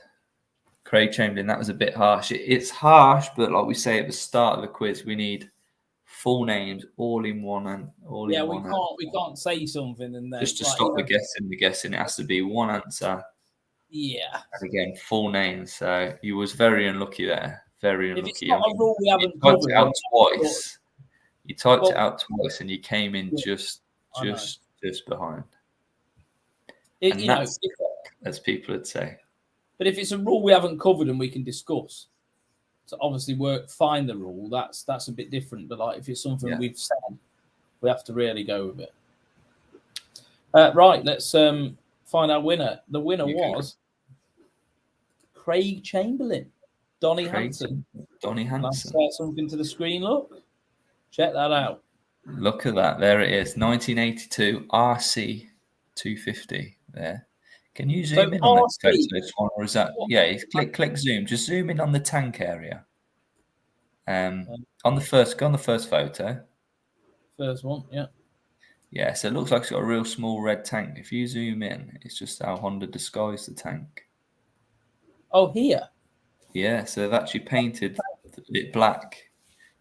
Craig Chamberlain, that was a bit harsh. It's harsh, but like we say at the start of the quiz, we need full names all in one and all in one. We can't say something and then just to stop the guessing. The guessing, it has to be one answer. Yeah. And again, full names. So you was very unlucky there. Very unlucky. If it's not a rule we haven't typed it out twice. You typed it out twice and you came in just behind. As people would say. But if it's a rule we haven't covered and we can discuss, to obviously find the rule, that's a bit different. But like if it's something we've said, we have to really go with it. Right, let's find our winner. The winner was Craig Chamberlain, Donny Hansen. Donny Hansen. Let's something to the screen. Look, check that out. Look at that. There it is. 1982 RC 250 there. Can you zoom in on that photo, or is that click zoom? Just zoom in on the tank area. On the first photo. First one, yeah. Yeah, so it looks like it's got a real small red tank. If you zoom in, it's just how Honda disguised the tank. Oh, here. Yeah, so they've actually painted it black.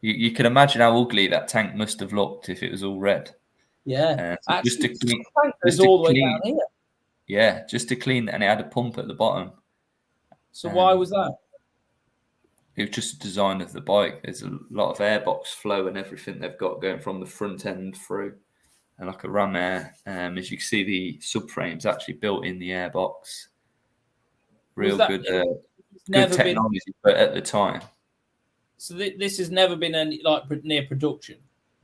You can imagine how ugly that tank must have looked if it was all red. Yeah. So just Actually, to clean, the tank goes all the way down here. yeah, just to clean, and it had a pump at the bottom. So why was that? It was just a design of the bike. There's a lot of airbox flow and everything they've got going from the front end through, and like a ram air. As you can see, the subframe's actually built in the airbox. Real good, good technology, but at the time. So this has never been any near production.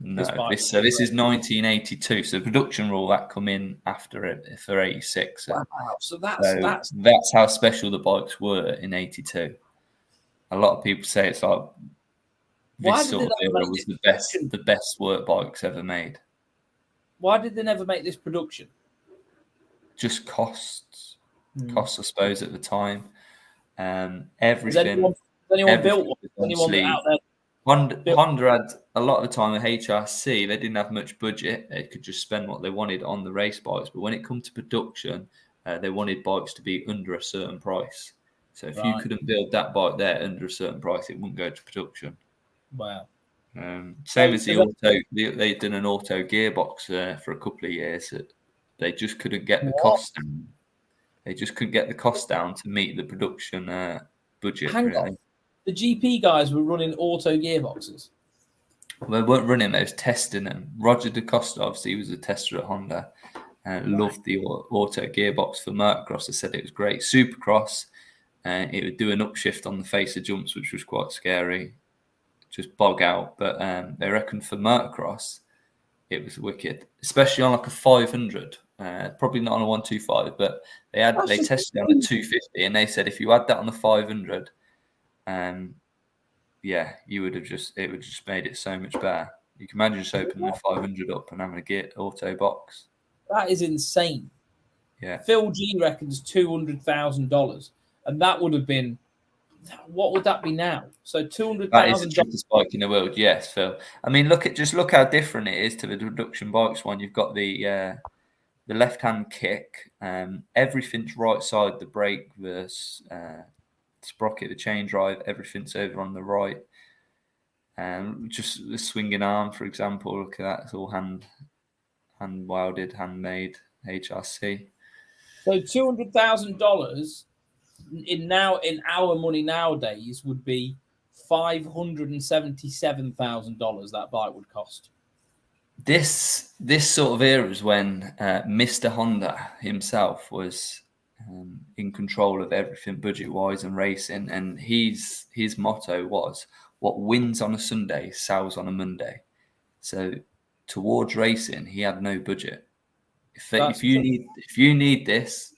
No, this is 1982. So the production rule that come in after it for 86. Wow. So that's how special the bikes were in 82. A lot of people say it's like this sort of era was the best work bikes ever made. Why did they never make this production? Just costs, I suppose, at the time. Everything. Has anyone built one? Anyone out there? Honda had a lot of the time with HRC, they didn't have much budget. They could just spend what they wanted on the race bikes. But when it comes to production, they wanted bikes to be under a certain price. So if you couldn't build that bike there under a certain price, it wouldn't go to production. Wow. Same as the auto, they did an auto gearbox for a couple of years. They just couldn't get the cost down. They just couldn't get the cost down to meet the production budget. Hang on. The GP guys were running auto gearboxes. Well, they weren't running; they was testing them. Roger DaCosta, obviously, was a tester at Honda. Loved the auto gearbox for Motocross. They said it was great. Supercross, it would do an upshift on the face of jumps, which was quite scary. Just bog out. But they reckon for Motocross, it was wicked, especially on like a 500. Probably not on a 125, but they tested it on a 250, and they said if you had that on the 500. You would have it would just made it so much better. You can imagine just opening a 500 up and having a Git auto box. That is insane. Yeah. Phil G reckons $200,000, and that would have been, what would that be now? So $200,000. That is the cheapest bike in the world. Yes, Phil. I mean, look how different it is to the production bikes one. You've got the left-hand kick. Everything's right side. The brake, the sprocket, the chain drive, everything's over on the right. Just the swinging arm, for example, look at that. It's all hand welded, handmade HRC. So $200,000 in our money nowadays would be $577,000. That bike would cost. This sort of era is when Mr. Honda himself was in control of everything budget-wise and racing, and his motto was, what wins on a Sunday sells on a Monday. So towards racing, he had no budget. If you need this,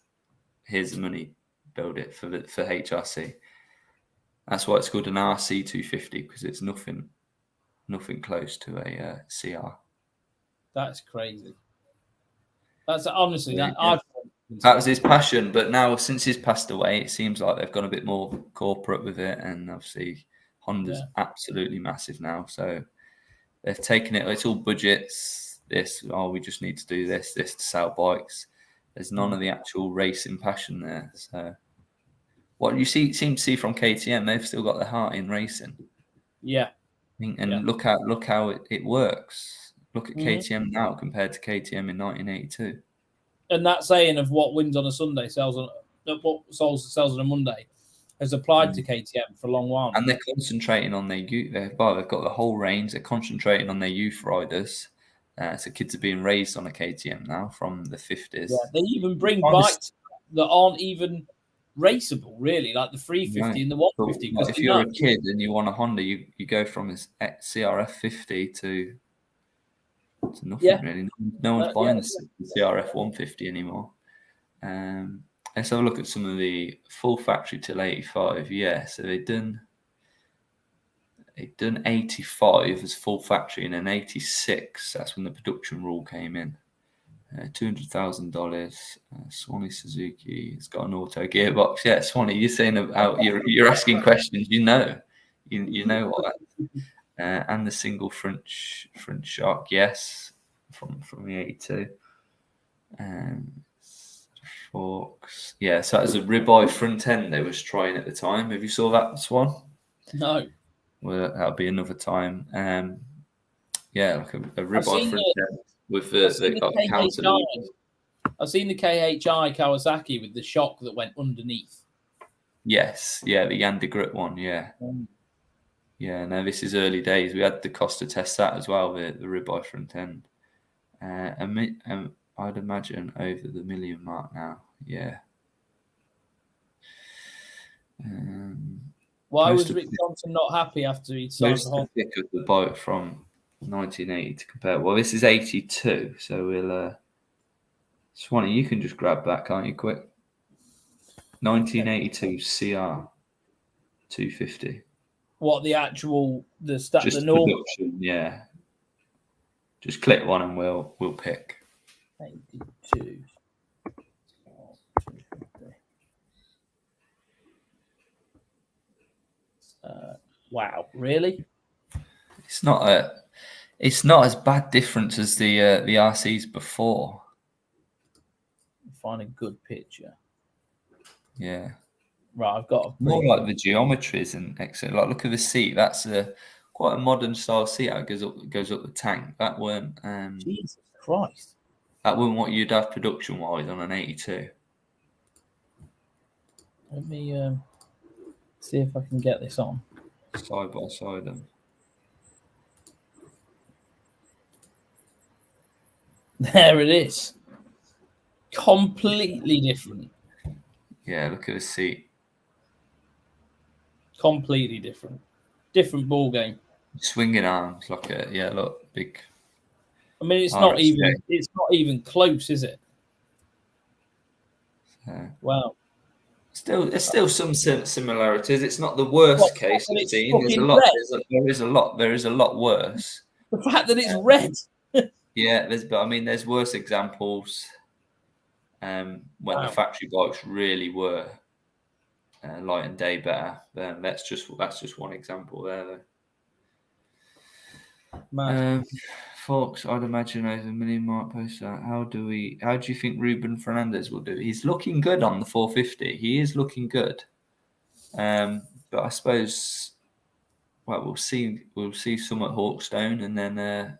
here's the money. Build it for HRC. That's why it's called an RC 250, because it's nothing close to a CR. That's crazy. That's honestly that was his passion, but now since he's passed away, it seems like they've gone a bit more corporate with it, and obviously Honda's absolutely massive now. So they've taken it. It's all budgets. We just need to do this to sell bikes. There's none of the actual racing passion there. So what you seem to see from KTM, they've still got their heart in racing. Yeah. And look how it works. Look at KTM now compared to KTM in 1982. And that saying of what wins on a Sunday sells on a Monday has applied to KTM for a long while. And they're concentrating on their youth. They've got the whole range. They're concentrating on their youth riders. So kids are being raised on a KTM now from the 50s. Yeah, they even bring bikes that aren't even raceable, really, like the 350 and the 150. But if you're a kid and you want a Honda, you go from a CRF 50 to nothing, really. No one's buying the CRF 150 anymore. Let's have a look at some of the full factory till 85. Yeah, so they've done 85 as full factory, and then 86, that's when the production rule came in. $200,000. Swanee Suzuki, it's got an auto gearbox. Yeah, Swanee, you're saying about you're asking questions. You know what that. And the single front shock, yes. from the 82. Forks. Yeah, so that was a ribeye front end they was trying at the time. Have you saw that one? No. Well, that'll be another time. Yeah, like a ribeye front end with the counter. I've seen the KHI Kawasaki with the shock that went underneath. Yes, yeah, the Yander Grip one, yeah. Yeah, no, this is early days. We had the Costa test that as well, the ribeye front end. I'd imagine over the million mark now, yeah. Why was Rick Johnson not happy after he'd signed for Honda? Pick of the bike from 1980 to compare. Well, this is 82, so we'll... Swanee, you can just grab that, can't you, quick? 1982 CR 250. What the actual Just the normal production, yeah. Just click one and we'll pick. 82. Wow, really? It's not as bad difference as the RCs before. Find a good picture. Yeah. Right, I've got more like the geometries and excellent. Like, look at the seat. That's quite a modern style seat. How it goes up the tank. That weren't. Jesus Christ. That wasn't what you'd have production wise on an 82. Let me see if I can get this on side by side them. There it is. Completely different. Yeah, look at the seat. Completely different. Different ball game. Swinging arms, like look, big. I mean, it's not even close, is it? Wow. There's still some similarities. It's not the worst case I've seen. There is a lot worse. The fact that it's red. Yeah, there's worse examples. When the factory bikes really were light and day better. That's just one example there, though. Folks, I'd imagine over a million mark poster. How do you think Ruben Fernandez will do? He's looking good on the 450. He is looking good. But I suppose, we'll see some at Hawkstone, and then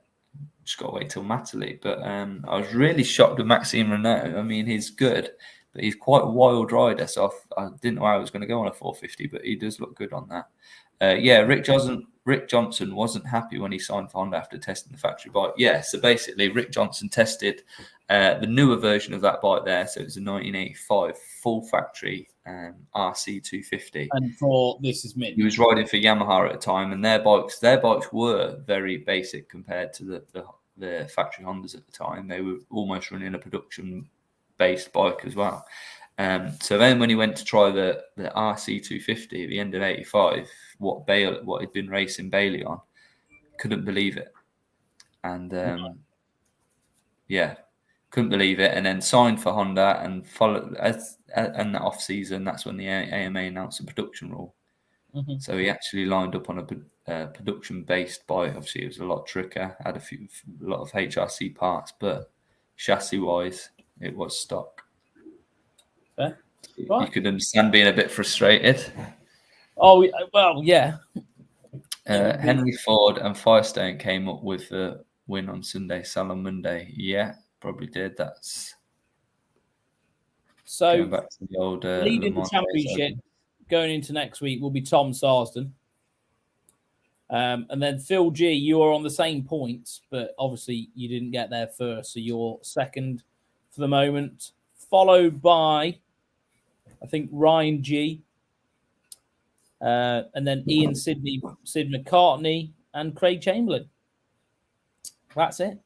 just got to wait till Matterley. But I was really shocked with Maxime Renault. I mean, he's good, but he's quite a wild rider. So I didn't know how he was going to go on a 450, but he does look good on that. Rick Johnson wasn't happy when he signed for Honda after testing the factory bike. Yeah, so basically Rick Johnson tested the newer version of that bike there. So it was a 1985 full factory RC 250. And for this is mid. He was riding for Yamaha at the time, and their bikes were very basic compared to the factory Hondas at the time. They were almost running a production-based bike as well. So then when he went to try the RC 250 at the end of 85, what he'd been racing Bailey on, couldn't believe it. And couldn't believe it. And then signed for Honda and followed and the off season, that's when the AMA announced a production rule. Mm-hmm. So he actually lined up on a production based bike. Obviously it was a lot trickier, had a lot of HRC parts, but chassis wise it was stock. Right. You could understand being a bit frustrated. Oh, well, yeah. Henry Ford and Firestone came up with the win on Sunday, sell on Monday. Yeah, probably did. That's so going back to the old leading the championship going into next week will be Tom Sarsden. And then Phil G, you are on the same points, but obviously you didn't get there first, so you're second for the moment, followed by I think Ryan G, and then Ian Sidney, Sid McCartney, and Craig Chamberlain. That's it.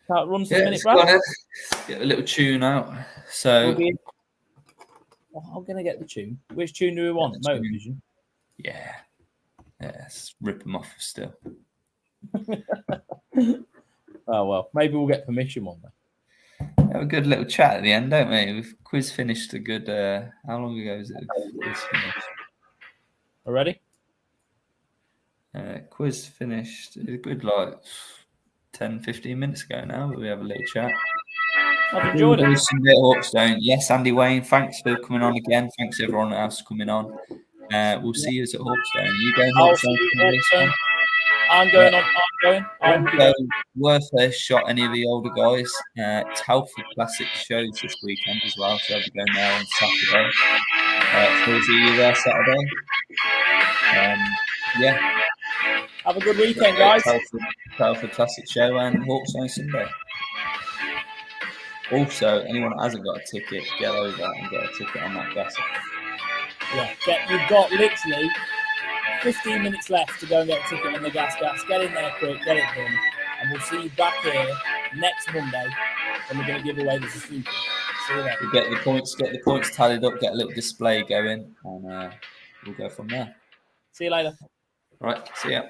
Can't run for a minute, Brad. Get a little tune out. So I'm going to get the tune. Which tune do we want? Motor Vision. Yeah. Let's rip them off still. Oh well, maybe we'll get permission one day. Have a good little chat at the end, don't we? We've quiz finished a good. How long ago is it? Quiz finished? Ready? Quiz finished a good like 10, 15 minutes ago now. We have a little chat. I've enjoyed it. Sunday at Hawkstone. Yes, Andy Wayne, thanks for coming on again. Thanks everyone else for coming on. We'll see you at Hawkstone. You going I'll Hawkstone? see you at Hawkstone. I'm going on. I'm going. So, worth a shot, any of the older guys. Telford Classic shows this weekend as well, so I'll be going there on Saturday. Phil's, are you there Saturday? Yeah. Have a good weekend, guys. Telford Classic show and Hawkstone Sunday. Also, anyone that hasn't got a ticket, get over and get a ticket on that gas. Yeah, you've got literally 15 minutes left to go and get a ticket on the gas. Get in there quick, get it done, and we'll see you back here next Monday when we're going to give away the Suzuki. See you then. We'll get the points tallied up, get a little display going, and we'll go from there. See you later. Right, see ya.